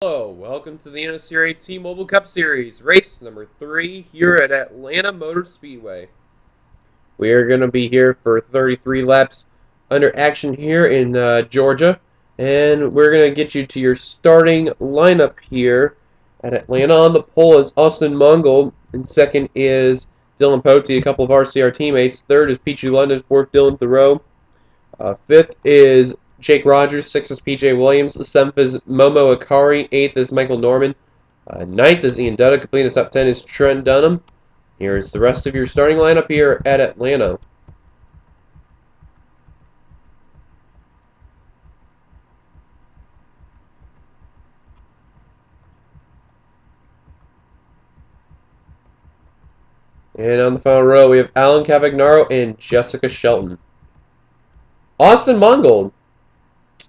Hello, welcome to the NNSCRA T Mobile Cup Series, race number 3 here at Atlanta Motor Speedway. We are going to be here for 33 laps under action here in Georgia, and we're going to get you to your starting lineup here at Atlanta. On the pole is Austin Mongol, and second is Dylan Potey, a couple of RCR teammates. Third is Peachy London, fourth Dylan Thoreau. Fifth is Jake Rogers. Sixth is PJ Williams. Seventh is Momo Akari. Eighth is Michael Norman. Ninth is Ian Dutta. Completing the top 10 is Trent Dunham. Here's the rest of your starting lineup here at Atlanta. And on the final row, we have Alan Cavagnaro and Jessica Shelton. Austin Mongold,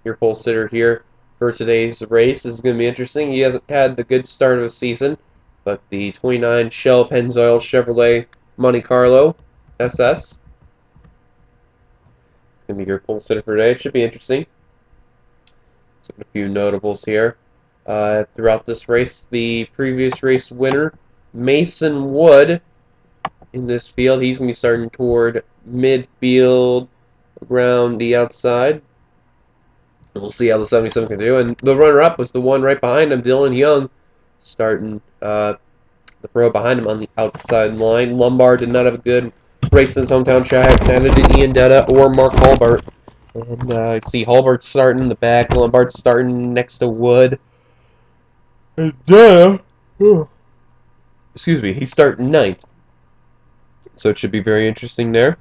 your pole sitter here for today's race. This is going to be interesting. He hasn't had the good start of the season, but the 29 Shell Pennzoil Chevrolet Monte Carlo SS. It's going to be your pole sitter for today. It should be interesting. So a few notables here. Throughout this race, the previous race winner, Mason Wood, in this field. He's going to be starting toward midfield around the outside. And we'll see how the 77 can do. And the runner-up was the one right behind him, Dylan Young, starting the pro behind him on the outside line. Lombard did not have a good race in his hometown track. Neither did Ian Dutta or Mark Hulbert. And I see Hulbert starting in the back. Lombard starting next to Wood. And excuse me, he's starting ninth. So it should be very interesting there.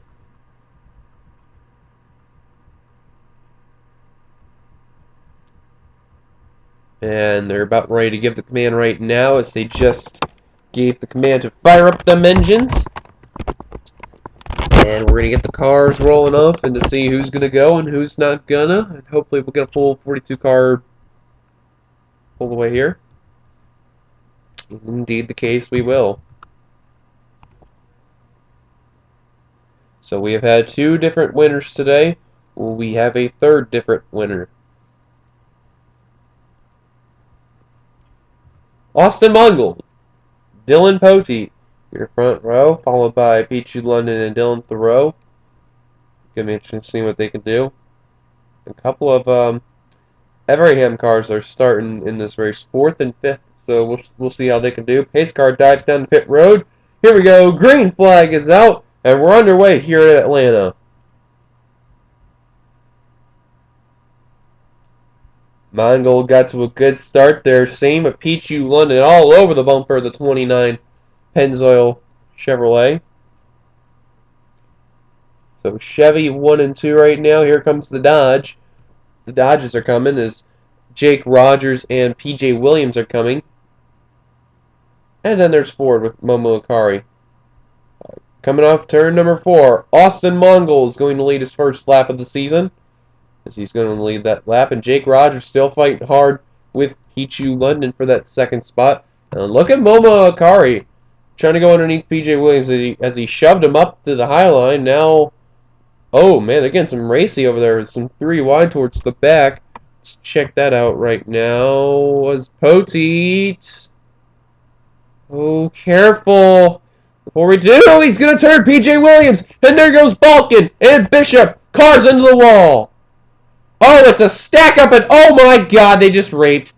And they're about ready to give the command right now, as they just gave the command to fire up them engines. And we're going to get the cars rolling up and to see who's going to go and who's not gonna. And hopefully we'll get a full 42 car pulled away here. Indeed the case, we will. So we have had two different winners today. We have a third different winner. Austin Mongol, Dylan Potey, your front row, followed by Peachy London and Dylan Thoreau. Gonna be interesting to see what they can do. A couple of Everham cars are starting in this race, 4th and 5th, so we'll see how they can do. Pace car dives down the pit road. Here we go. Green flag is out, and we're underway here at Atlanta. Mongold got to a good start there. Same with Peachy London all over the bumper of the 29 Pennzoil Chevrolet. So Chevy 1 and 2 right now. Here comes the Dodge. The Dodges are coming as Jake Rogers and PJ Williams are coming. And then there's Ford with Momo Akari. Coming off turn number 4, Austin Mongol is going to lead his first lap of the season, as he's going to lead that lap. And Jake Rogers still fighting hard with Peachy London for that second spot. And look at Momo Akari trying to go underneath PJ Williams as he shoved him up to the high line. Now, oh man, they're getting some racy over there with some 3 wide towards the back. Let's check that out right now. Was Poteet. Oh, careful. Before we do, he's going to turn PJ Williams. And there goes Balkin and Bishop. Cars into the wall. Oh, it's a stack up and oh my god, they just raped.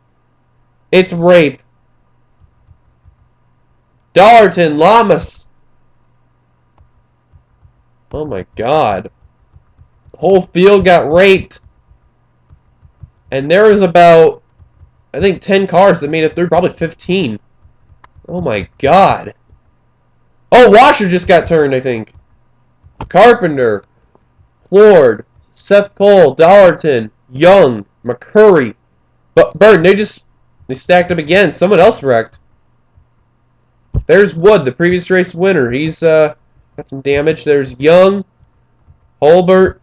It's rape. Dollarton, Lamas. Oh my god. The whole field got raped. And there was about, I think, 10 cars that made it through. Probably 15. Oh my god. Oh, Washer just got turned, I think. Carpenter, Ford, Seth Cole, Dollarton, Young, McCurry, Burton. They stacked up again. Someone else wrecked. There's Wood, the previous race winner. He's got some damage. There's Young, Hulbert,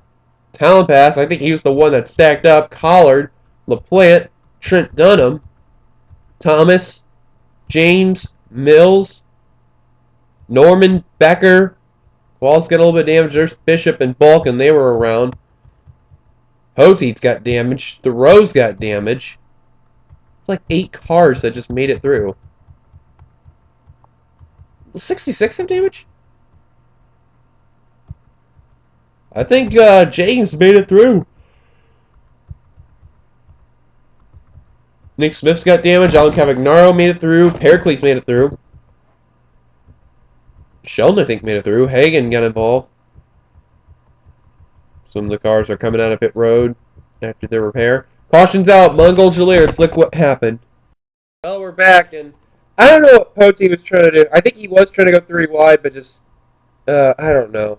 Talent Pass. I think he was the one that stacked up. Collard, LaPlante, Trent Dunham, Thomas, James, Mills, Norman, Becker. Qual's got a little bit of damage. There's Bishop and Balkin. They were around. Poteet's got damage. Thoreau's got damage. It's like 8 cars that just made it through. 66 of damage? I think James made it through. Nick Smith's got damage. Alan Cavagnaro made it through. Pericles made it through. Sheldon, I think, made it through. Hagen got involved. Some of the cars are coming out of pit road after their repair. Caution's out. Mongol Let's look what happened. Well, we're back, and I don't know what Pote was trying to do. I think he was trying to go 3 wide, but just, I don't know.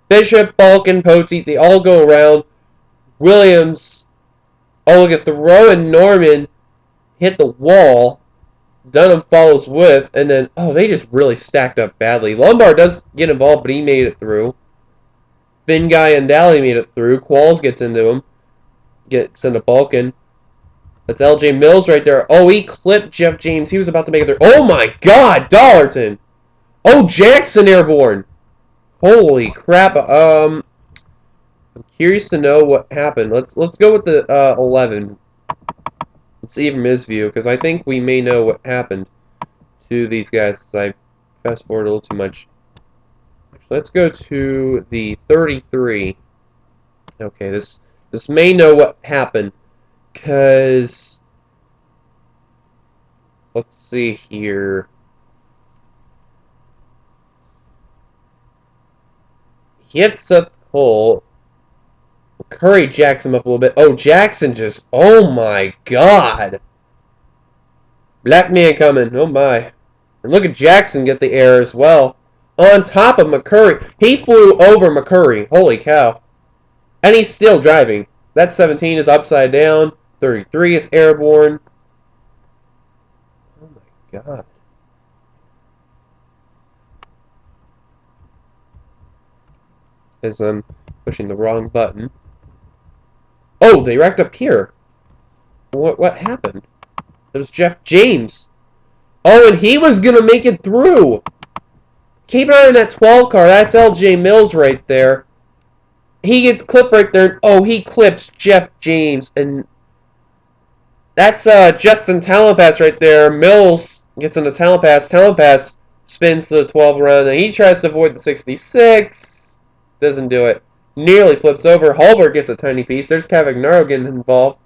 Bishop, Balkan, Pote, they all go around. Williams, oh, look at Thoreau and Norman hit the wall. Dunham follows with, and then, oh, they just really stacked up badly. Lombard does get involved, but he made it through. Finn Guy and Daly made it through. Qualls gets into him. Gets into Balkan. That's LJ Mills right there. Oh, he clipped Jeff James. He was about to make it through. Oh my god, Dollarton! Oh, Jackson airborne! Holy crap. I'm curious to know what happened. Let's go with the 11. Let's see from his view, because I think we may know what happened to these guys. I fast forward a little too much. Let's go to the 33. Okay, this may know what happened, because let's see here. He hits Seth Cole. Curry jacks him up a little bit. Oh, Jackson just... Oh, my God. Black man coming. Oh, my. And look at Jackson get the air as well. On top of McCurry. He flew over McCurry. Holy cow. And he's still driving. That 17 is upside down. 33 is airborne. Oh, my God. As I'm pushing the wrong button. Oh, they wrecked up here. What happened? It was Jeff James. Oh, and he was going to make it through. Keep an eye on that 12 car. That's LJ Mills right there. He gets clipped right there. Oh, he clips Jeff James. And that's Justin Talonpass right there. Mills gets into Talonpass. Talonpass spins the 12 around. And he tries to avoid the 66. Doesn't do it. Nearly flips over. Hallberg gets a tiny piece. There's Cavagnaro getting involved.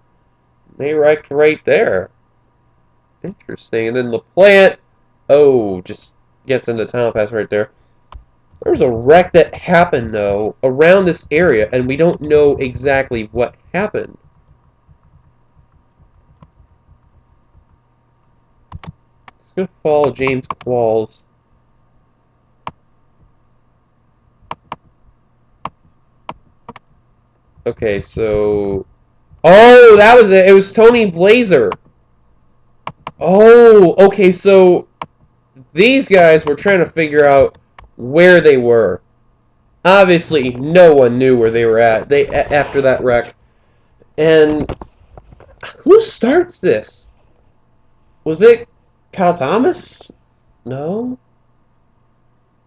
They wrecked right there. Interesting. And then LaPlante, oh, just gets into Tunnel Pass right there. There's a wreck that happened, though, around this area, and we don't know exactly what happened. Just going to follow James Qualls. Okay, so... Oh, that was it. It was Tony Blazer. Oh, okay, so these guys were trying to figure out where they were. Obviously, no one knew where they were at after that wreck. And who starts this? Was it Kyle Thomas? No.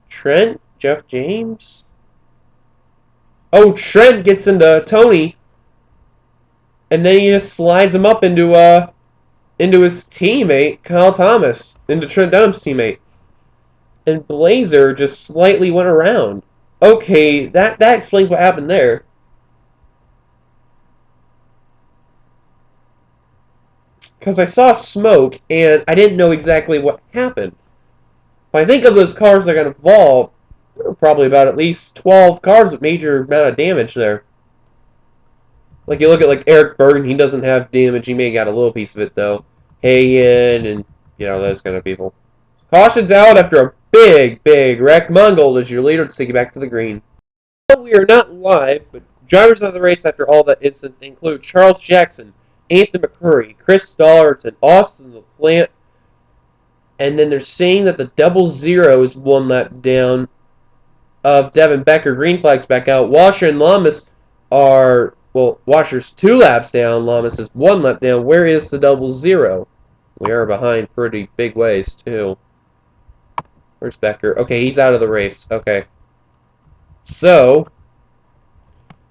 Trent? Jeff James? Oh, Trent gets into Tony, and then he just slides him up into his teammate, Kyle Thomas, into Trent Dunham's teammate. And Blazer just slightly went around. Okay, that explains what happened there. Because I saw smoke, and I didn't know exactly what happened. But I think of those cars that got involved, there were probably about at least 12 cars with major amount of damage there. Like, you look at, like, Eric Bergen, he doesn't have damage. He may have got a little piece of it, though. Hayen, and, you know, those kind of people. Caution's out after a big wreck. Mongold is your leader to take you back to the green. Well, we are not live, but drivers of the race after all that instance include Charles Jackson, Anthony McCurry, Chris Dollarton, Austin LaPlante, and then they're saying that the double zero is 1 lap down of Devin Becker. Green flag's back out. Washer and Lamas are, well, Washer's 2 laps down. Lamas is 1 lap down. Where is the double zero? We are behind pretty big ways, too. Where's Becker? Okay, he's out of the race. Okay. So,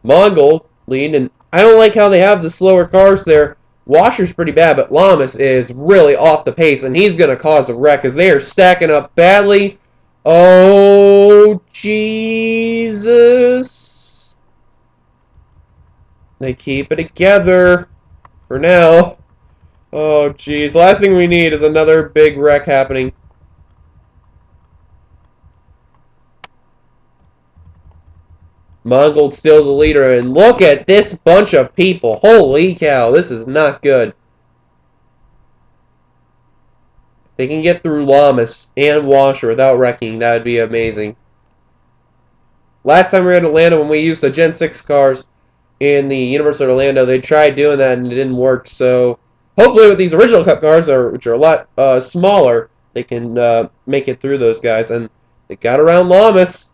Mongol lead, and I don't like how they have the slower cars there. Washer's pretty bad, but Lamas is really off the pace, and he's going to cause a wreck because they are stacking up badly. Oh, Jesus. They keep it together for now. Oh, jeez. Last thing we need is another big wreck happening. Mongold's still the leader, and look at this bunch of people. Holy cow, this is not good. If they can get through Lamas and Washer without wrecking, that would be amazing. Last time we were in Atlanta, when we used the Gen 6 cars in the University of Orlando, they tried doing that and it didn't work. So hopefully with these original Cup cars, which are a lot smaller, they can make it through those guys. And they got around Lamas.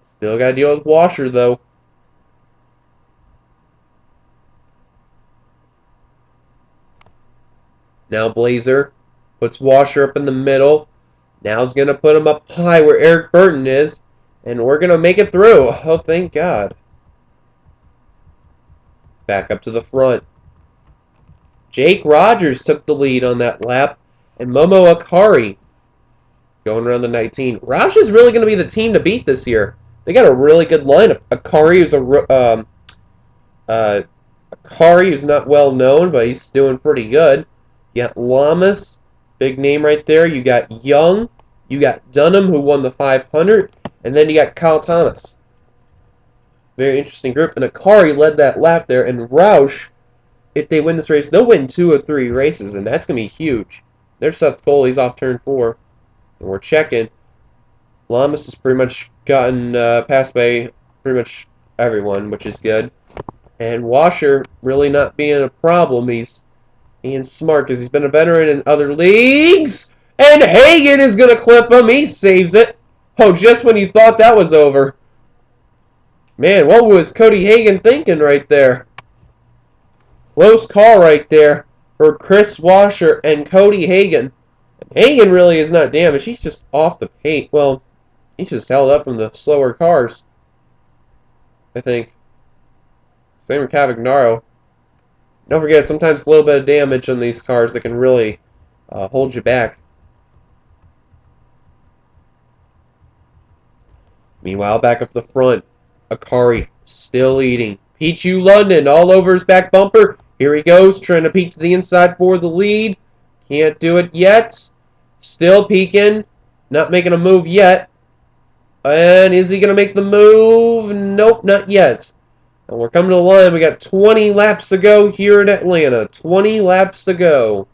Still got to deal with Washer, though. Now Blazer puts Washer up in the middle. Now he's going to put him up high where Eric Burton is. And we're going to make it through. Oh, thank God. Back up to the front. Jake Rogers took the lead on that lap. And Momo Akari going around the 19. Roush is really going to be the team to beat this year. They got a really good lineup. Akari is Akari, who's not well known, but he's doing pretty good. You got Lamas, big name right there. You got Young. You got Dunham, who won the 500. And then you got Kyle Thomas. Very interesting group. And Akari led that lap there. And Roush, if they win this race, they'll win 2 or 3 races. And that's going to be huge. There's Seth Cole. He's off turn 4. And we're checking. Lamas has pretty much gotten passed by pretty much everyone, which is good. And Washer really not being a problem. He's being smart because he's been a veteran in other leagues. And Hagan is going to clip him. He saves it. Oh, just when you thought that was over. Man, what was Cody Hagan thinking right there? Close call right there for Chris Washer and Cody Hagan. Hagan really is not damaged. He's just off the paint. Well, he's just held up from the slower cars, I think. Same with Cavagnaro. Don't forget, sometimes a little bit of damage on these cars that can really hold you back. Meanwhile, back up the front, Akari still leading. Pichu London all over his back bumper. Here he goes, trying to peek to the inside for the lead. Can't do it yet. Still peeking. Not making a move yet. And is he going to make the move? Nope, not yet. And we're coming to the line. We got 20 laps to go here in Atlanta. 20 laps to go.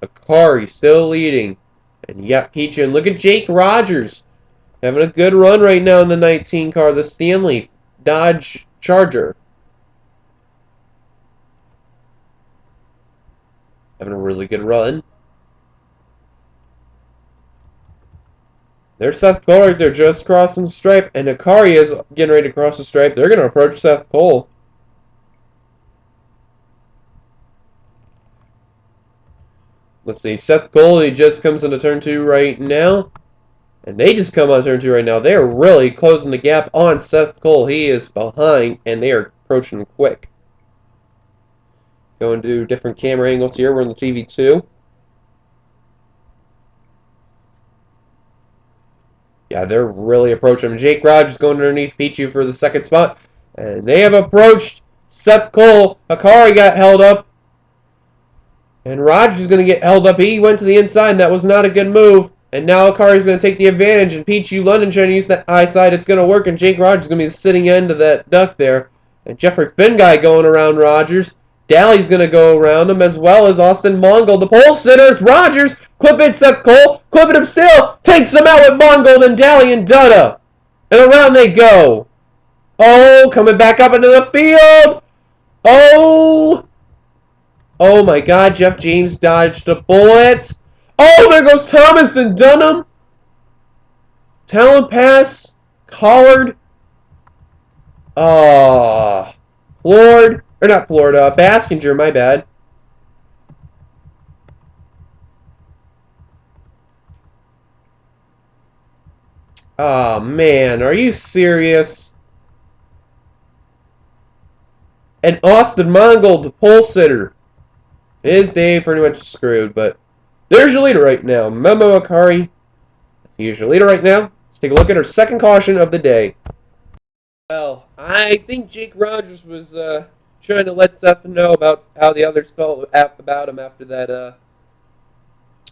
Akari still leading. And you got Pichu. And look at Jake Rogers. Having a good run right now in the 19 car. The Stanley Dodge Charger. Having a really good run. There's Seth Cole right there just crossing the stripe. And Akari is getting ready to cross the stripe. They're going to approach Seth Cole. Let's see. Seth Cole, he just comes into turn 2 right now. And they just come on turn 2 right now. They are really closing the gap on Seth Cole. He is behind, and they are approaching him quick. Going to different camera angles here. We're on the TV2. Yeah, they're really approaching him. Jake Rogers going underneath Pichu for the second spot. And they have approached Seth Cole. Akari got held up. And Rogers is going to get held up. He went to the inside, and that was not a good move. And now Akari's going to take the advantage. And Pichu London trying to use that high side. It's going to work. And Jake Rogers is going to be the sitting end of that duck there. And Jeffrey Finguy going around Rogers. Daly's going to go around him, as well as Austin Mongold. The pole sitters, Rogers, clipping Seth Cole, clipping him still, takes him out with Mongold and Daly and Dutta. And around they go. Oh, coming back up into the field. Oh. Oh my God, Jeff James dodged a bullet. Oh, there goes Thomas and Dunham. Talon pass, Collard. Lord. Or not Florida, Baskinger, my bad. Oh, man. Are you serious? And Austin Mongold, the pole sitter. His day pretty much screwed, but there's your leader right now. Memo Akari. Here's your leader right now. Let's take a look at our second caution of the day. Well, I think Jake Rogers was trying to let Seth know about how the others felt about him after that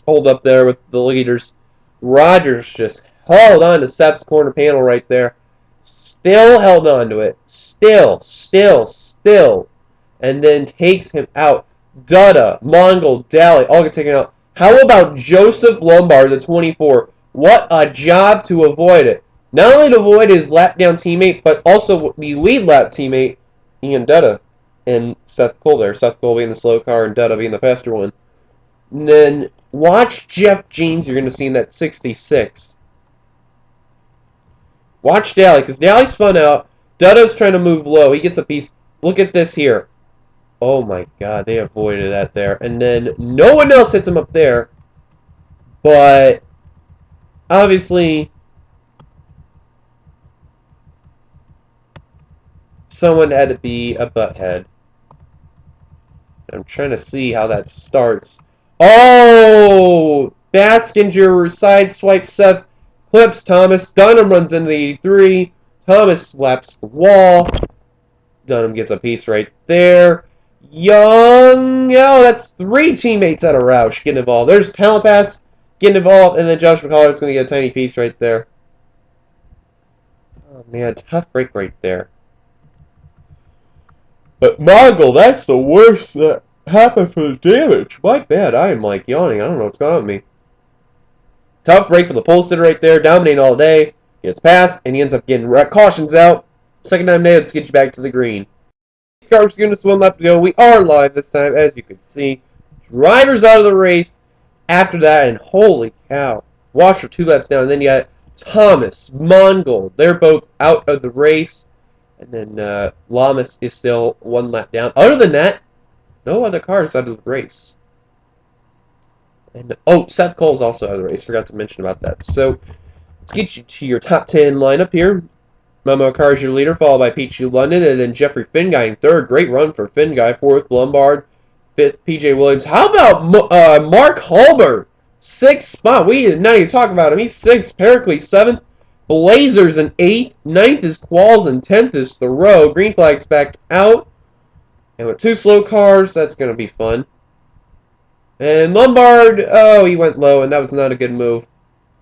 hold up there with the leaders. Rogers just held on to Seth's corner panel right there. Still held on to it. Still. And then takes him out. Dutta, Mongol, Daly, all get taken out. How about Joseph Lombard, the 24? What a job to avoid it. Not only to avoid his lap down teammate, but also the lead lap teammate, Ian Dutta, and Seth Cole there. Seth Cole being the slow car and Dutta being the faster one. And then watch Jeff Jeans, you're going to see in that 66. Watch Daly, because Daly's spun out. Dutta's trying to move low. He gets a piece. Look at this here. Oh my god, they avoided that there. And then no one else hits him up there. But obviously someone had to be a butthead. I'm trying to see how that starts. Oh! Baskinger sideswipes Seth, clips Thomas. Dunham runs into the 83. Thomas slaps the wall. Dunham gets a piece right there. Young, oh, that's 3 teammates out of Roush getting involved. There's Talent Pass getting involved, and then Josh McCullough's going to get a tiny piece right there. Oh, man, tough break right there. But Mongol, that's the worst that happened for the damage. My bad, I am like yawning. I don't know what's going on with me. Tough break for the pole sitter right there, dominating all day. Gets past, and he ends up getting cautions out. Second time today, let's get you back to the green. Cars giving us 1 lap to go. We are live this time, as you can see. Drivers out of the race after that, and holy cow. Washer 2 laps down, and then you got Thomas, Mongol. They're both out of the race. And then Lamas is still 1 lap down. Other than that, no other cars out of the race. And oh, Seth Cole's also out of the race. Forgot to mention about that. So let's get you to your top 10 lineup here. Momo Carr's your leader, followed by Pichu London, and then Jeffrey Finguy in third. Great run for Finguy. Fourth, Lombard. Fifth, PJ Williams. How about Mark Hulbert? 6th spot. We did not even talk about him. He's 6th. Pericles 7th. Blazers in 8th. 9th is Qualls, and 10th is Thoreau. Green flag's back out. And with 2 slow cars, that's going to be fun. And Lombard, oh, he went low, and that was not a good move.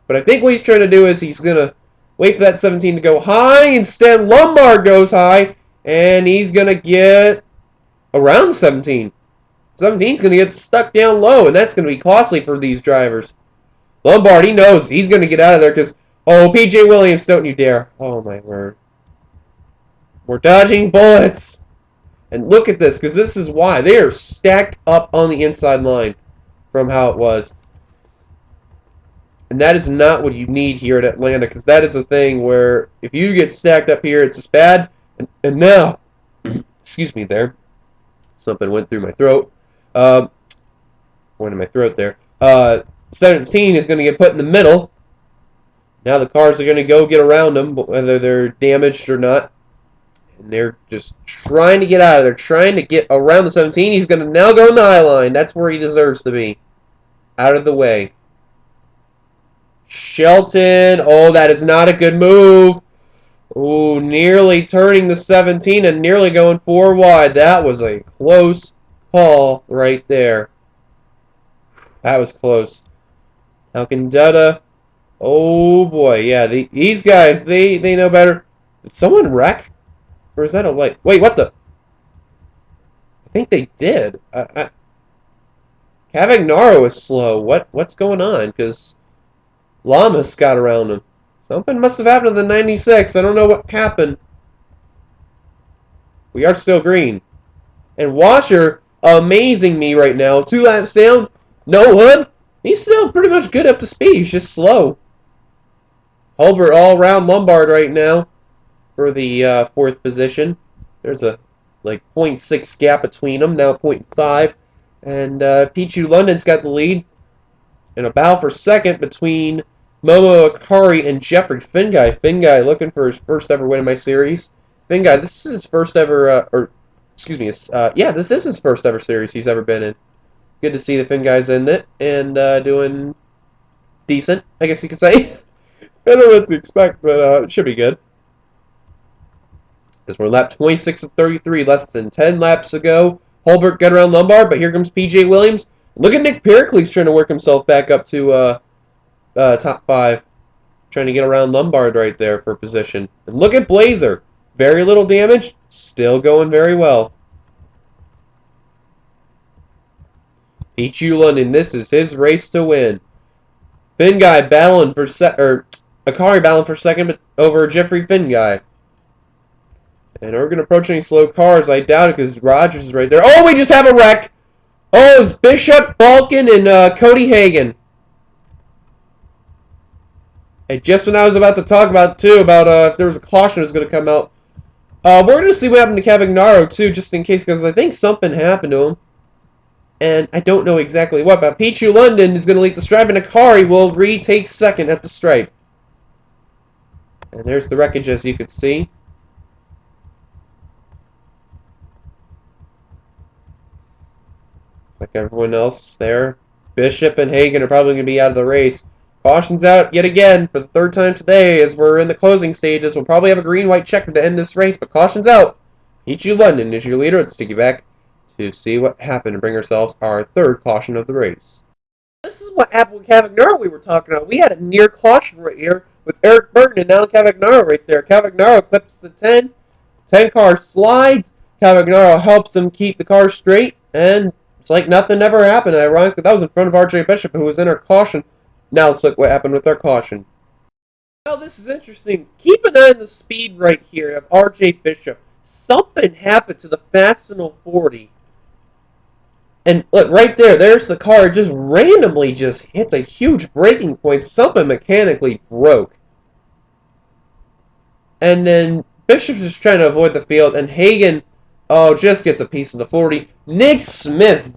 But I think what he's trying to do is he's going to wait for that 17 to go high. Instead, Lombard goes high, and he's going to get around 17. 17's going to get stuck down low, and that's going to be costly for these drivers. Lombard, he knows he's going to get out of there because, oh, PJ Williams, don't you dare. Oh, my word. We're dodging bullets. And look at this, because this is why. They are stacked up on the inside line from how it was. And that is not what you need here at Atlanta, because that is a thing where if you get stacked up here, it's just bad. And now, excuse me there, something went through my throat. Went in my throat there. 17 is going to get put in the middle. Now the cars are going to go get around them, whether they're damaged or not. And they're just trying to get out of there, trying to get around the 17. He's going to now go in the eye line. That's where he deserves to be. Out of the way. Shelton. Oh, that is not a good move. Oh, nearly turning the 17 and nearly going 4 wide. That was a close call right there. That was close. Falcon Dutta. Oh, boy. Yeah, these guys, they know better. Did someone wreck? Or is that a light? Wait, what the? I think they did. Cavagnaro is slow. What's going on? Because Lamas got around him. Something must have happened to the 96. I don't know what happened. We are still green. And Washer amazing me right now. 2 laps down. No one. He's still pretty much good up to speed. He's just slow. Hulbert all around Lombard right now for the 4th position. There's a like 0.6 gap between them. Now 0.5. And Pichu London's got the lead. And a battle for 2nd between Momo Akari and Jeffrey Finguy. Finguy looking for his first ever win in my series. Finguy, this is his first ever, excuse me, yeah, this is his first ever series he's ever been in. Good to see the Finguy's in it and doing decent, I guess you could say. I don't know what to expect, but it should be good. Because we're lap 26 of 33, less than 10 laps ago. Holbert got around Lombard, but here comes PJ Williams. Look at Nick Pericles trying to work himself back up to top 5. Trying to get around Lombard right there for position. And look at Blazer. Very little damage, still going very well. Pichu London, this is his race to win. Finguy battling for Akari battling for second, but over Jeffrey Finguy. And are we going to approach any slow cars? I doubt it because Rogers is right there. Oh, we just have a wreck! Oh, it's Bishop, Balkan, and Cody Hagan. And just when I was about to talk about, too, about if there was a caution that was going to come out. We're going to see what happened to Cavagnaro, too, just in case, because I think something happened to him. And I don't know exactly what, but Pichu London is going to lead the stripe, and Akari will retake second at the stripe. And there's the wreckage, as you can see. Like everyone else there. Bishop and Hagan are probably going to be out of the race. Caution's out yet again for the third time today as we're in the closing stages. We'll probably have a green-white checker to end this race, but caution's out. Pichu London is your leader. Let's take you back to see what happened and bring ourselves our third caution of the race. This is what happened with Cavagnaro we were talking about. We had a near caution right here with Eric Burton and now Cavagnaro right there. Cavagnaro clips the 10. 10 car slides. Cavagnaro helps him keep the car straight, and it's like nothing ever happened. Ironically, that was in front of RJ Bishop, who was in our caution. Now let's look what happened with our caution. Well, this is interesting. Keep an eye on the speed right here of RJ Bishop. Something happened to the Fastenal 40. And look, right there, there's the car. It just randomly just hits a huge breaking point. Something mechanically broke. And then Bishop's just trying to avoid the field, and Hagan, oh, just gets a piece of the 40. Nick Smith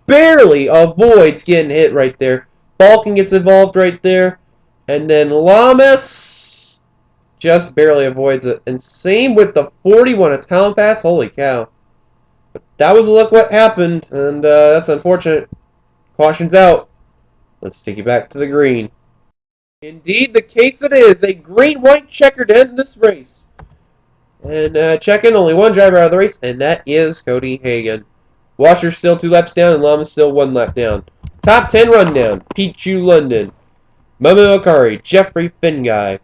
barely avoids getting hit right there. Balkan gets involved right there. And then Lamas just barely avoids it. And same with the 41, a talent pass. Holy cow. But that was a look what happened, and that's unfortunate. Caution's out. Let's take you back to the green. Indeed, the case it is. A green-white checker to end this race. And check-in, only one driver out of the race, and that is Cody Hagan. Washer's still 2 laps down, and Lama's still 1 lap down. Top 10 rundown. Pichu London, Momo Akari, Jeffrey Finguy,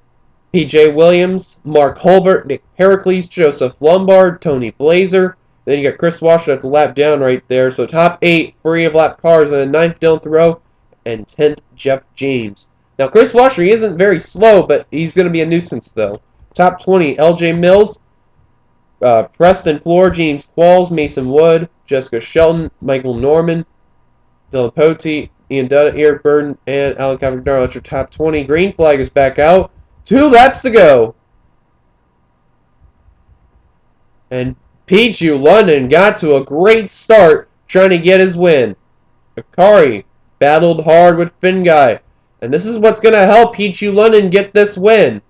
PJ Williams, Mark Holbert, Nick Pericles, Joseph Lombard, Tony Blazer. Then you got Chris Washer, that's a lap down right there. So top 8 free of lap cars, and 9th Dylan Thoreau, and 10th Jeff James. Now Chris Washer, he isn't very slow, but he's going to be a nuisance though. Top 20, LJ Mills, Preston Floor, James Qualls, Mason Wood, Jessica Shelton, Michael Norman, Dylan Pote, Ian Dudd, Eric Burden, and Alan Cavagnaro. That's your top 20. Green flag is back out. 2 laps to go. And Pichu London got to a great start trying to get his win. Akari battled hard with Finguy. And this is what's going to help Pichu London get this win.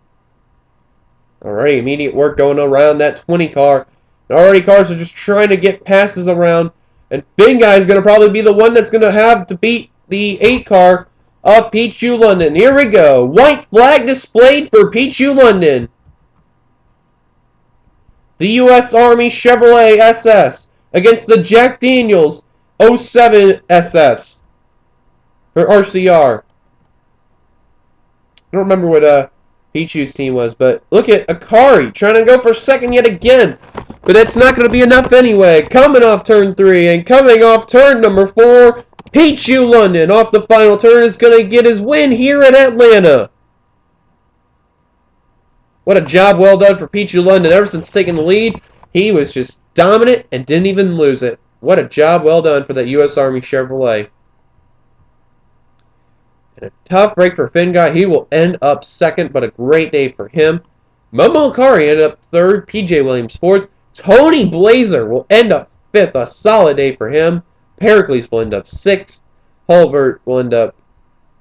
Alright, immediate work going around that 20 car. And already cars are just trying to get passes around. And Finguy is going to probably be the one that's going to have to beat the 8 car of Pichu London. Here we go. White flag displayed for Pichu London. The U.S. Army Chevrolet SS against the Jack Daniels 07 SS for RCR. I don't remember what Pichu's team was, but look at Akari trying to go for second yet again. But that's not going to be enough anyway. Coming off turn 3 and coming off turn number 4, Pichu London off the final turn is going to get his win here at Atlanta. What a job well done for Pichu London. Ever since taking the lead, he was just dominant and didn't even lose it. What a job well done for that U.S. Army Chevrolet. And a tough break for Finguy. He will end up second, but a great day for him. Momo Akari ended up third. PJ Williams fourth. Tony Blazer will end up fifth. A solid day for him. Pericles will end up sixth. Holbert will end up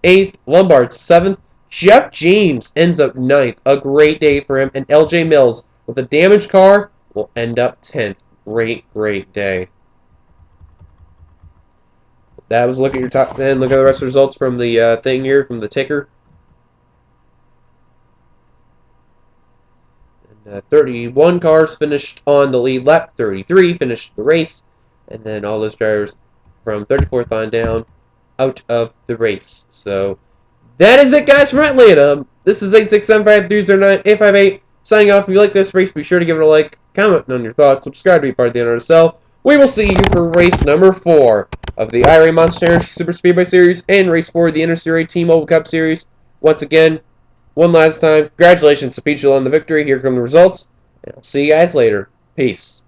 eighth. Lombard seventh. Jeff James ends up 9th. A great day for him. And LJ Mills, with a damaged car, will end up 10th. Great day. That was a look at your top 10. Look at the rest of the results from the thing here, from the ticker. 31 cars finished on the lead lap. 33 finished the race. And then all those drivers from 34th on down out of the race. So that is it, guys, from Atlanta. This is 867-530-9858. Signing off. If you like this race, be sure to give it a like, comment on your thoughts, subscribe to be part of the NNSCRA. We will see you for race number 4 of the IRA Monster Energy Super Speedway Series and race 4 of the NNSCRA T Mobile Cup Series. Once again, one last time, congratulations to Peach on the victory. Here come the results, and I'll see you guys later. Peace.